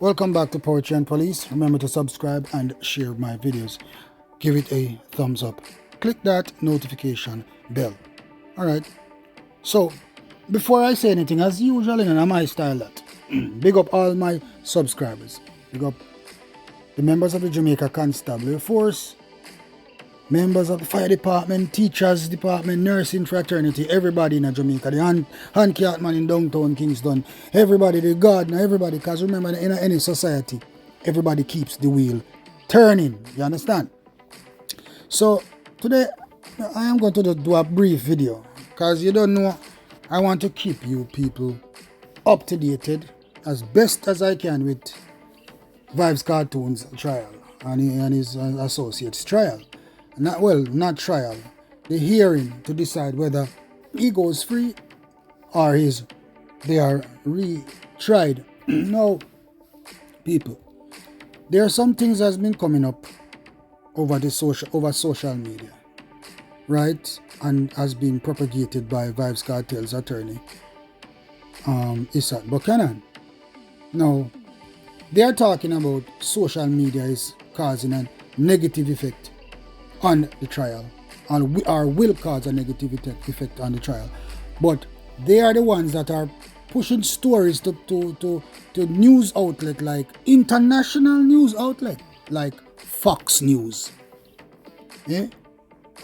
Welcome back to Poetry and Police. Remember to subscribe and share my videos. Give it a thumbs up. Click that notification bell. Alright. So, before I say anything, as usual in my style that, big up all my subscribers. Big up the members of the Jamaica Constabulary Force, members of the fire department, teachers department, nursing fraternity, everybody in Jamaica, the hand man in downtown Kingston, everybody, the gardener, everybody, because remember in any society, everybody keeps the wheel turning, you understand? So today I am going to do a brief video, because you don't know, I want to keep you people up to date as best as I can with Vibes Cartoons trial and his associates trial. Not trial, the hearing to decide whether he goes free or they are retried. Now, people, there are some things that's been coming up over social media, right? And has been propagated by Vibes Cartel's attorney, Isat Buchanan. Now, they are talking about social media is causing a negative effect on the trial, or will cause a negative effect on the trial. But they are the ones that are pushing stories to news outlet, like international news outlet, like Fox News. Yeah?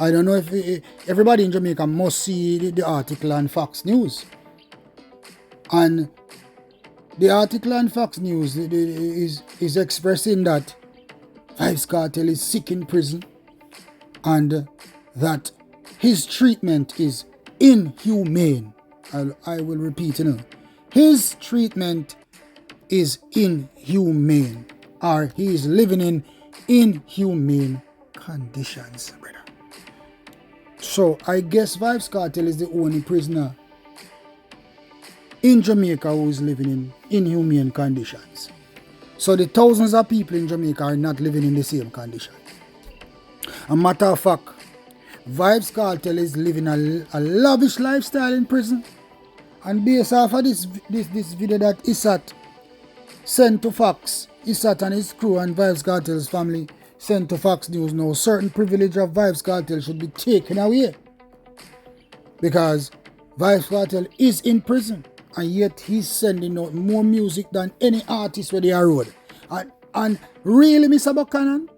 I don't know if everybody in Jamaica must see the article on Fox News. And the article on Fox News is expressing that Vybz Kartel is sick in prison and that his treatment is inhumane. I will repeat, his treatment is inhumane, or he is living in inhumane conditions, brother. So I guess Vybz Kartel is the only prisoner in Jamaica who is living in inhumane conditions. So the thousands of people in Jamaica are not living in the same condition. A matter of fact, Vybz Kartel is living a lavish lifestyle in prison. And based off of this video that Isat sent to Fox, Isat and his crew and Vybz Kartel's family sent to Fox News, now certain privilege of Vybz Kartel should be taken away. Because Vybz Kartel is in prison, and yet he's sending out more music than any artist where they are road. And really, Mr. Buchanan,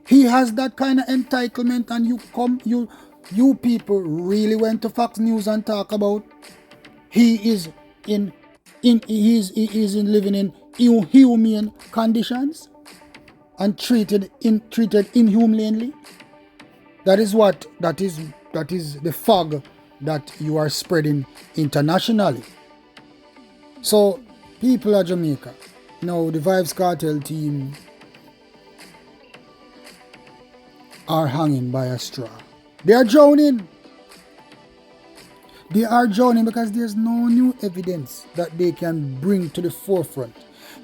he has that kind of entitlement, and you people really went to Fox News and talk about he is living in inhumane conditions and treated inhumanely. That is the fog that you are spreading internationally. So, people of Jamaica, now the Vybz Kartel team are hanging by a straw. They are drowning. They are drowning because there's no new evidence that they can bring to the forefront.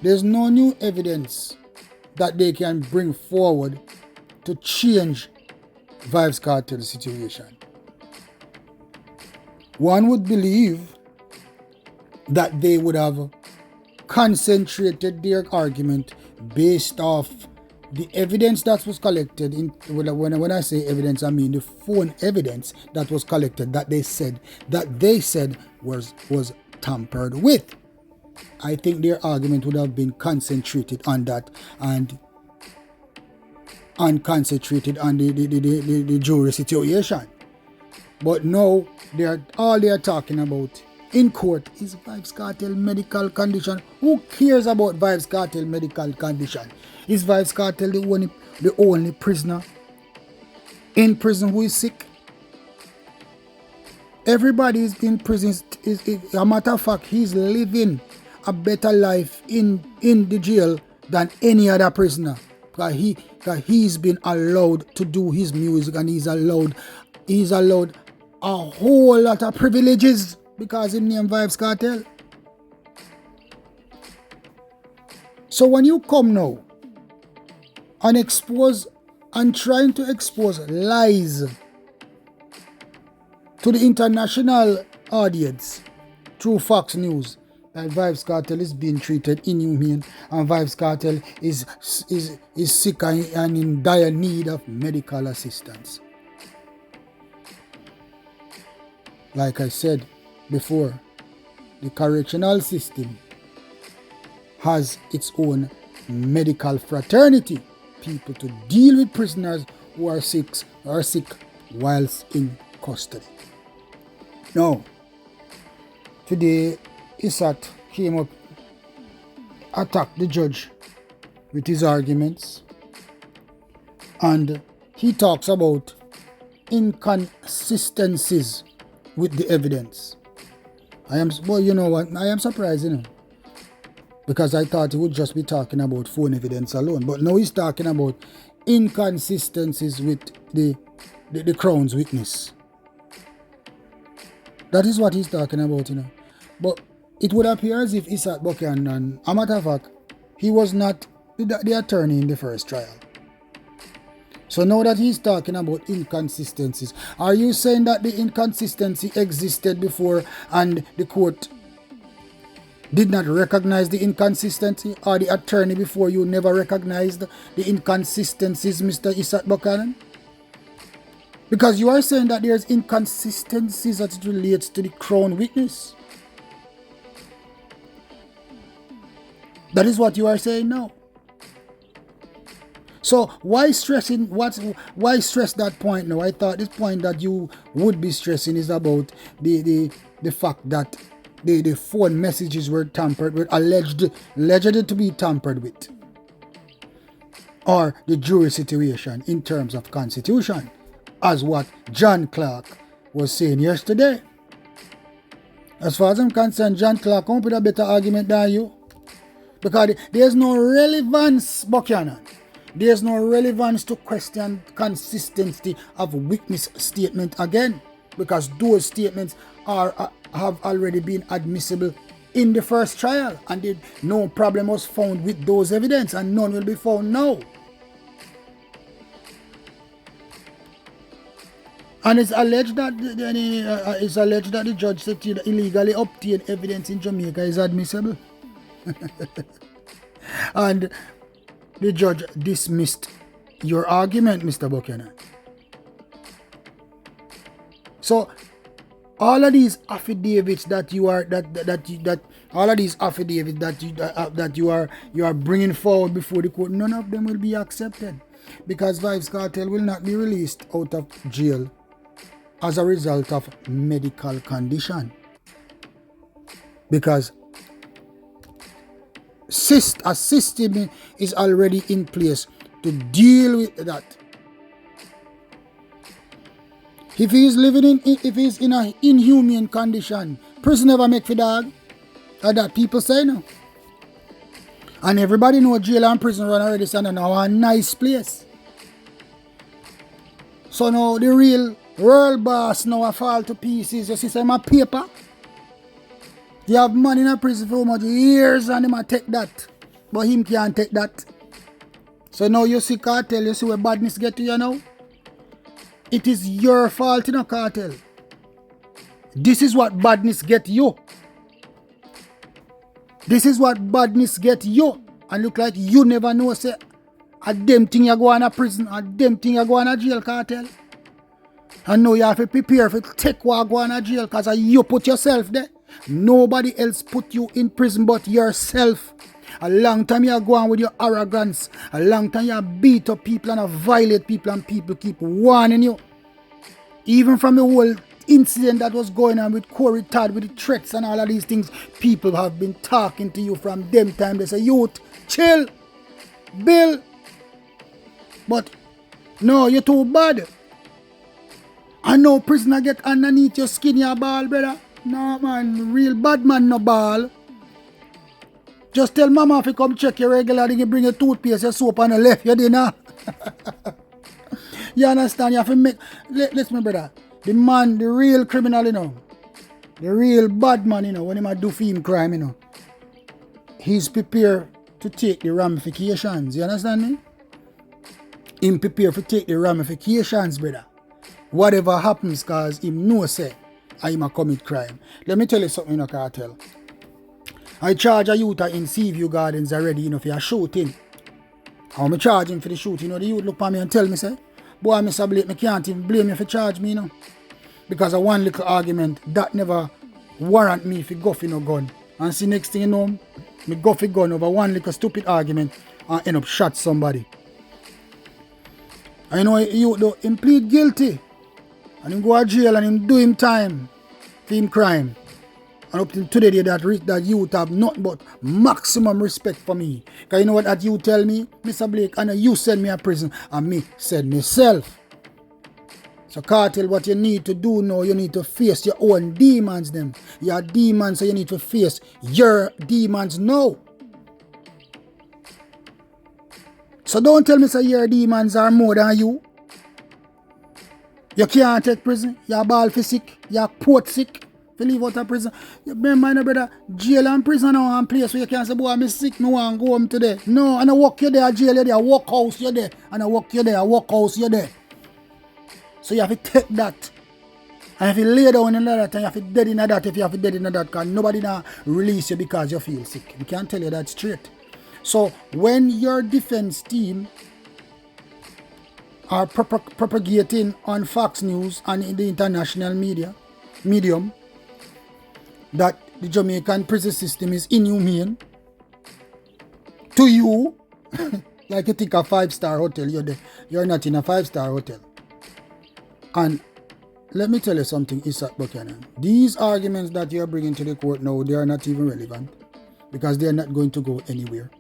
There's no new evidence that they can bring forward to change Vybz Kartel's situation. One would believe that they would have concentrated their argument based off the evidence that was collected. When I say evidence, I mean the phone evidence that was collected that they said was tampered with. I think their argument would have been concentrated on that and concentrated on the jury situation. But now all they are talking about in court is Vybz Kartel medical condition. Who cares about Vybz Kartel medical condition? Is Vybz Kartel the only prisoner in prison who is sick? Everybody is in prison. A matter of fact, he's living a better life in the jail than any other prisoner. Because he's been allowed to do his music, and he's allowed a whole lot of privileges because his name Vybz Kartel. So when you come now and trying to expose lies to the international audience through Fox News, that Vybz Kartel is being treated inhumane and Vybz Kartel is sick and in dire need of medical assistance. Like I said before, the correctional system has its own medical fraternity, people to deal with prisoners who are sick whilst in custody. Now, today Isat came up, attacked the judge with his arguments, and he talks about inconsistencies with the evidence. You know what? I am surprised, because I thought he would just be talking about phone evidence alone. But now he's talking about inconsistencies with the Crown's witness. That is what he's talking about, But it would appear as if Isat Buchanan, a matter of fact, he was not the attorney in the first trial. So now that he's talking about inconsistencies, are you saying that the inconsistency existed before and the court did not recognize the inconsistency, or the attorney before you never recognized the inconsistencies, Mr. Isat Buchanan? Because you are saying that there's inconsistencies as it relates to the Crown witness. That is what you are saying now. So why stress that point now? I thought this point that you would be stressing is about the fact that the phone messages were tampered with, alleged to be tampered with, or the jury situation in terms of constitution, as what John Clark was saying yesterday. As far as I'm concerned, John Clark come up with a better argument than you, because there's no relevance, Buchanan. There's no relevance to question consistency of witness statement again, because those statements have already been admissible in the first trial, and no problem was found with those evidence, and none will be found now. And it's alleged that the judge said that illegally obtained evidence in Jamaica is admissible. And the judge dismissed your argument, Mr. Buchanan. So all of these affidavits that you are bringing forward before the court, none of them will be accepted, because Vybz Kartel will not be released out of jail as a result of medical condition, because a system is already in place to deal with that. If he's in an inhumane condition, prison never make for dog. That people say no. And everybody know jail and prison run already, so now a nice place. So now the real world boss now a fall to pieces. You see some paper. You have man in a prison for much years and him a take that. But him can't take that. So now you see Cartel, you see where badness get to you now? It is your fault, Cartel. This is what badness get you. This is what badness get you. And look like you never know, say, a damn thing you go on a prison, a damn thing you go on a jail, Cartel. And now you have to prepare for take what go on a jail, because you put yourself there. Nobody else put you in prison but yourself. A long time you go on with your arrogance. A long time you beat up people and violate people, and people keep warning you. Even from the whole incident that was going on with Corey Todd, with the threats and all of these things, people have been talking to you from them time. They say, youth, chill, Bill. But no, you're too bad. I know prisoner get underneath your skin, your ball, brother. No, man, real bad man, no ball. Just tell mama if you come check your regularly, you bring your toothpaste, your soap, and you left your dinner. You understand? You have to make... Listen, brother. The man, the real criminal, the real bad man, when he do for him crime, he's prepared to take the ramifications. You understand me? Him prepared to take the ramifications, brother. Whatever happens, cause him know say, I'm a commit crime. Let me tell you something, Cartel. I charge a youth in Seaview Gardens already, for a shooting. How me charge him for the shooting? The youth look at me and tell me, say, boy, Mr. Blake, me can't even blame you for charge me, Because of one little argument, that never warrant me for go for no gun. And see, next thing you know, me go for gun over one little stupid argument and end up shot somebody. I know you though, him plead guilty. And him go to jail and him do him time for him crime. And up till today, that youth have nothing but maximum respect for me. Because you know what that you tell me, Mr. Blake, and you send me to prison, and me send myself. So Cartel, what you need to do now, you need to face your own demons them. Your demons, so you need to face your demons now. So don't tell me say your demons are more than you. You can't take prison, you're ball for sick, you're port sick. To leave out of prison. You remember, brother, jail and prison now and place where you can't say, boy, I'm sick, me want to go home today. No, and I walk you there, jail you there, walk house you there, and I walk you there, walk house you there. So you have to take that. And if you lay down in that, and you have to dead in that, if you have to dead in that, because nobody now release you because you feel sick. We can't tell you that straight. So when your defense team are propagating on Fox News and in the international medium, that the Jamaican prison system is inhumane to you, like you think a 5-star hotel, you're not in a 5-star hotel. And let me tell you something, Isaac Buchanan. These arguments that you're bringing to the court now, they are not even relevant because they're not going to go anywhere.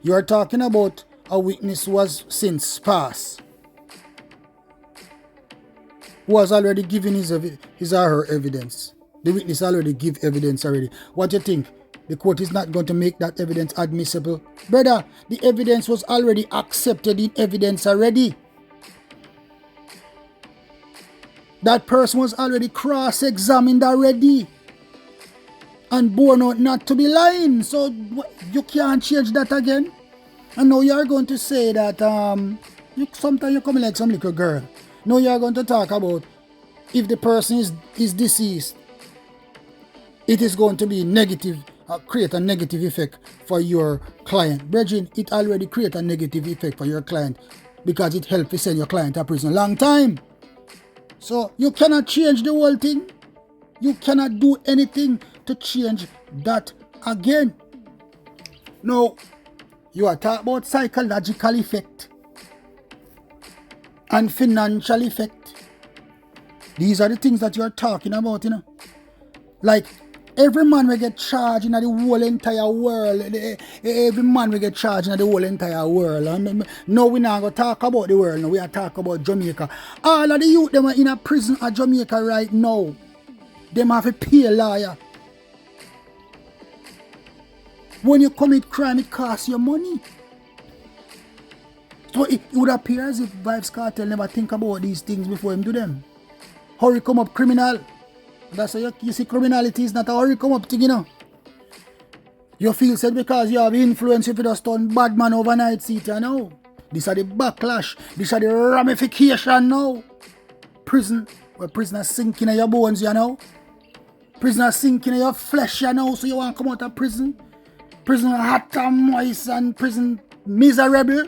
You are talking about a witness who was since passed, who has already given his or her evidence. The witness already give evidence already. What do you think? The court is not going to make that evidence admissible? Brother, the evidence was already accepted in evidence already. That person was already cross-examined already. And borne out not to be lying. So you can't change that again. And now you're going to say that sometimes you come like some little girl. Now you're going to talk about if the person is deceased, it is going to be negative, create a negative effect for your client. Brethren, it already create a negative effect for your client because it helps to send your client to prison a long time. So you cannot change the whole thing. You cannot do anything to change that again. Now, you are talking about psychological effect and financial effect. These are the things that you are talking about, Like, every man will get charged in the whole entire world. Every man will get charged in the whole entire world. And no, we're not going to talk about the world. No, we are talking about Jamaica. All of the youth them are in a prison at Jamaica right now. Them have to pay a lawyer. When you commit crime, it costs you money. So it would appear as if Vybz Kartel never think about these things before him do them. Hurry come up criminal. That's why you see criminality is not a hurry come up thing, You feel said because you have influence if you just turn bad man overnight seat, These are the backlash. These are the ramification now. Prison, where prisoners sinking in your bones, Prisoners sinking in your flesh, so you want to come out of prison. Prison hot and moist and prison miserable.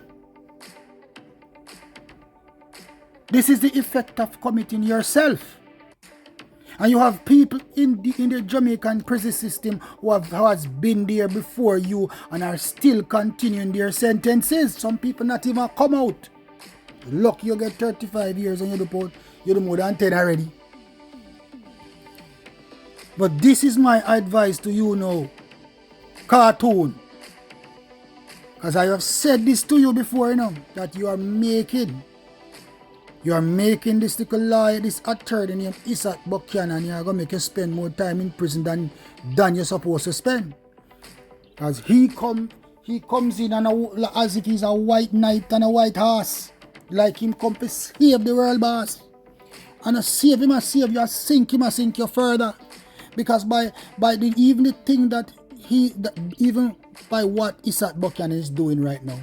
This is the effect of committing yourself. And you have people in the Jamaican prison system who has been there before you and are still continuing their sentences. Some people not even come out. Look, you get 35 years and you do more than 10 already. But this is my advice to you now, Cartoon. Because I have said this to you before, that you are making this little lawyer, this attorney named Isaac Buchanan, you're going to make you spend more time in prison than you're supposed to spend. Because he comes in as if he's a white knight and a white horse. Like him come to save the world, boss. And I save him, I save you, I sink you further. Because even what Isaac Buchanan is doing right now,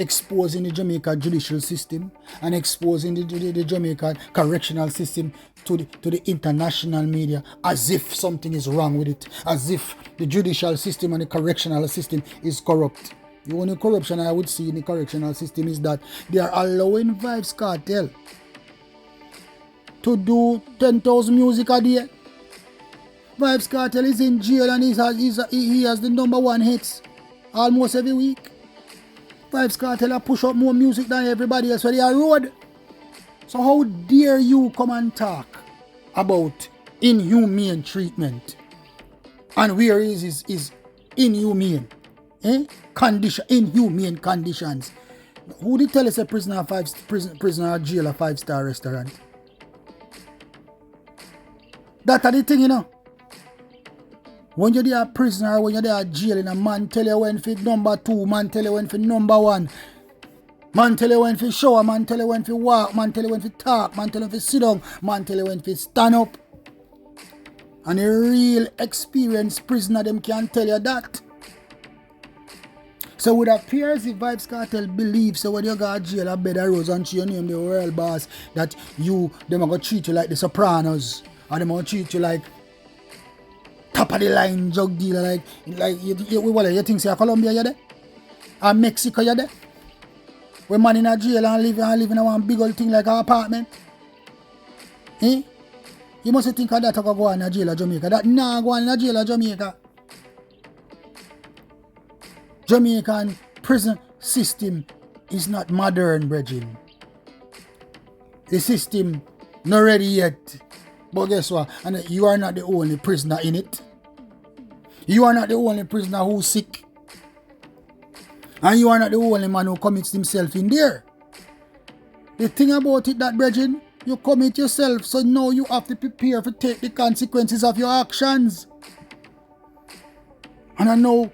exposing the Jamaica judicial system and exposing the Jamaica correctional system to the international media as if something is wrong with it, as if the judicial system and the correctional system is corrupt. The only corruption I would see in the correctional system is that they are allowing Vybz Kartel to do 10,000 music a day. Vybz Kartel is in jail and he has the #1 hits almost every week. Vybz Kartel push up more music than everybody else for their road. So how dare you come and talk about inhumane treatment? And where is his inhumane? Inhumane conditions. Who did tell us a prisoner or jail a 5-star restaurant? That are the thing, you know. When you're there a prisoner, when you're there a jail, a man tell you when for #2, man tell you when for #1. Man tell you when for shower, man tell you when for walk, man tell you when for talk, man tell you when for sit down, man tell you when for stand up. And a real experienced prisoner, them can tell you that. So it would appear as if Vybz Kartel believes so when you go to jail a bed of rose and you name the world boss that them are going to treat you like the Sopranos, or them are going to treat you like top of the line drug dealer, like you think say Colombia you there? Or Mexico you there? When man in a jail and live in one big old thing like an apartment. You must think of that to go in a jail of Jamaica. That nah go in a jail of Jamaica. Jamaican prison system is not modern, brethren. The system not ready yet. But guess what? And you are not the only prisoner in it. You are not the only prisoner who's sick. And you are not the only man who commits himself in there. The thing about it that, brethren, you commit yourself, so now you have to prepare to take the consequences of your actions. And I know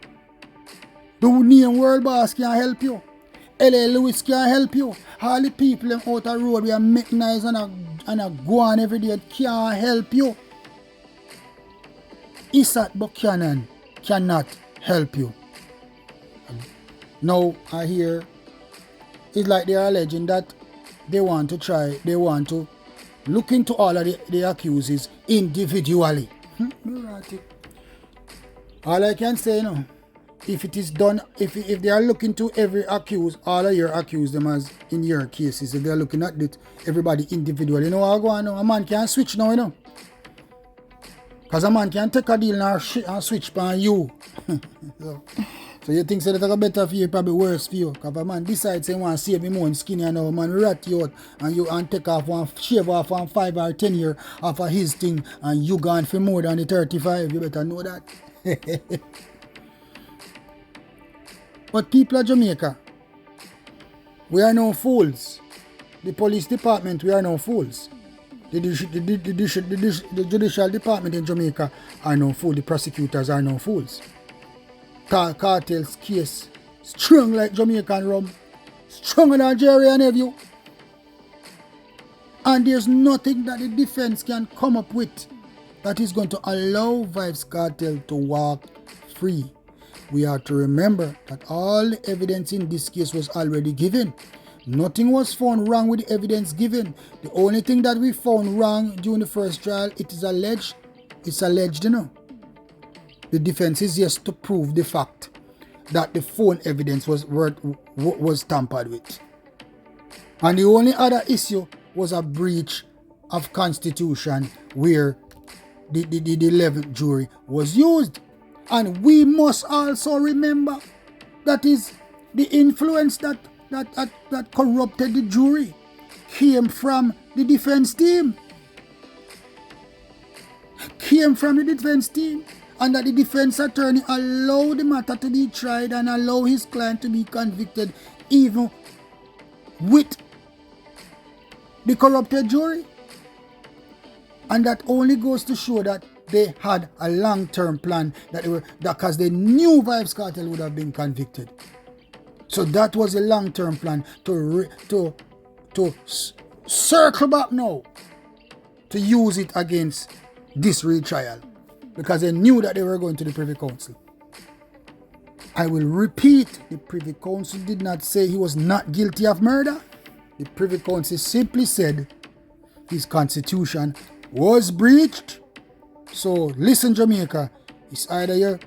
the name World Boss can help you. L.A. Lewis can help you. All the people out the road we are make nice and a go on every day can't help you. Isaac Buchanan cannot help you. Now I hear it's like they are alleging that they want to look into all of the accusers individually. All I can say now, if it is done, if they are looking to every accused, all of your accuse them as in your cases, if they are looking at it, everybody individually, you know what I go on now? A man can switch now, you know. Because a man can take a deal and switch on you. So you think so that it's better for you, probably worse for you. Because if a man decides he want to save him more skinny and now a man rat you out and take off shave off 5 or 10 years off of his thing and you gone for more than the 35, you better know that. But people of Jamaica, we are no fools. The police department, we are no fools. The judicial department in Jamaica are no fools. The prosecutors are no fools. Cartel's case, strong like Jamaican rum, stronger than Nigerian Review. And there's nothing that the defense can come up with that is going to allow Vybz Kartel to walk free. We have to remember that all the evidence in this case was already given. Nothing was found wrong with the evidence given. The only thing that we found wrong during the first trial, it is alleged. It's alleged, you know. The defense is just to prove the fact that the phone evidence was tampered with. And the only other issue was a breach of constitution where the 11th jury was used. And we must also remember that is the influence that corrupted the jury came from the defense team. And that the defense attorney allowed the matter to be tried and allow his client to be convicted even with the corrupted jury. And that only goes to show that they had a long-term plan because they knew Vybz Kartel would have been convicted. So that was a long-term plan to circle back now to use it against this retrial because they knew that they were going to the Privy Council. I will repeat, the Privy Council did not say he was not guilty of murder. The Privy Council simply said his constitution was breached. So listen, Jamaica, it's either you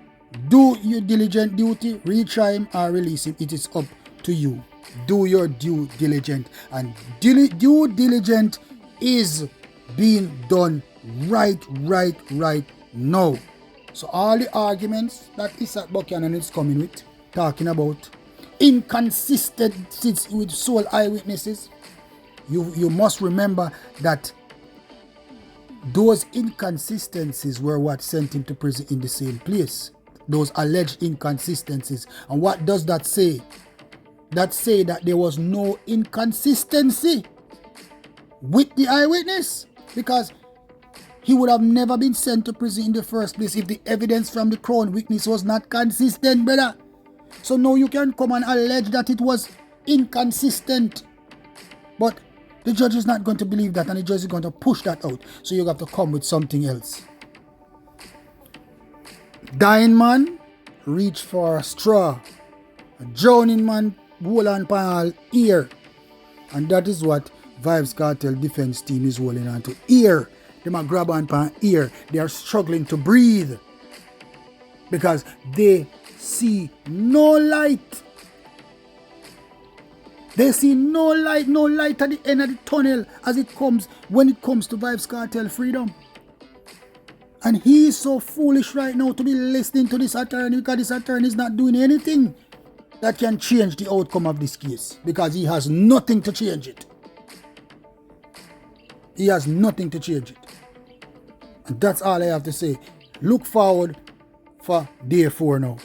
do your diligent duty, retry him or release him. It is up to you. Do your due diligent, and due diligent is being done right now. So all the arguments that Isaac Buchanan is coming with, talking about inconsistencies with sole eyewitnesses, you must remember that those inconsistencies were what sent him to prison in the same place. Those alleged inconsistencies. And what does that say? That say that there was no inconsistency with the eyewitness, because he would have never been sent to prison in the first place if the evidence from the crown witness was not consistent, brother. So now you can come and allege that it was inconsistent. But the judge is not going to believe that, and the judge is going to push that out. So you have to come with something else. Dying man reach for a straw. A drowning man hold on to ear. And that is what Vybz Kartel defense team is holding on to. Ear. They might grab on to ear. They are struggling to breathe, because they see no light. They see no light at the end of the tunnel when it comes to Vybz Kartel freedom. And he is so foolish right now to be listening to this attorney, because this attorney is not doing anything that can change the outcome of this case, because he has nothing to change it. He has nothing to change it. And that's all I have to say. Look forward for day 4 now.